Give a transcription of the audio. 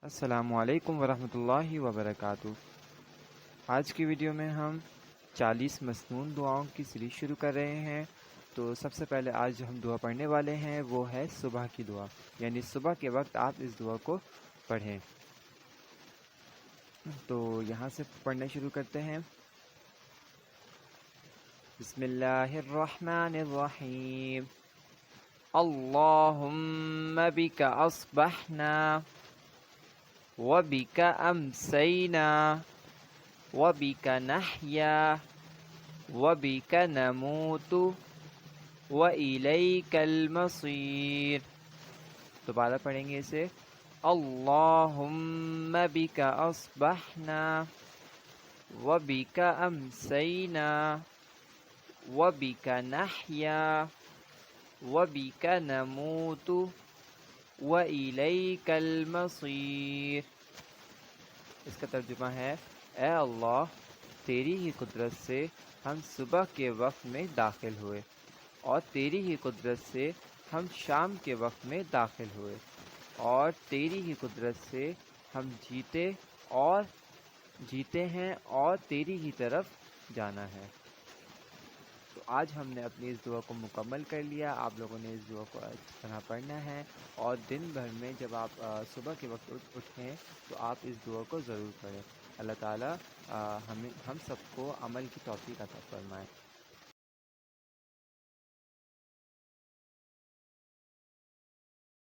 السلام علیکم ورحمۃ اللہ وبرکاتہ۔ آج کی ویڈیو میں ہم 40 مسنون دعاؤں کی سیریز شروع کر رہے ہیں۔ تو سب سے پہلے آج جو ہم دعا پڑھنے والے ہیں وہ ہے صبح کی دعا، یعنی صبح کے وقت آپ اس دعا کو پڑھیں۔ تو یہاں سے پڑھنا شروع کرتے ہیں۔ بسم اللہ الرحمن الرحیم۔ اللہم بک اصبحنا وبک امسینا وبک نحیا وبک نموت وإلیک المصیر۔ دوبارہ پڑھیں گے اسے۔ اللہم بک اصبحنا وبک امسینا وبک نحیا وبک نموت وإلیک المصیر۔ اس کا ترجمہ ہے، اے اللہ، تیری ہی قدرت سے ہم صبح کے وقت میں داخل ہوئے اور تیری ہی قدرت سے ہم شام کے وقت میں داخل ہوئے اور تیری ہی قدرت سے ہم جیتے ہیں اور تیری ہی طرف جانا ہے۔ تو آج ہم نے اپنی اس دعا کو مکمل کر لیا۔ آپ لوگوں نے اس دعا کو اچھی طرح پڑھنا ہے اور دن بھر میں جب آپ صبح کے وقت اٹھیں تو آپ اس دعا کو ضرور پڑھیں۔ اللہ تعالیٰ ہم سب کو عمل کی توفیق عطا فرمائے۔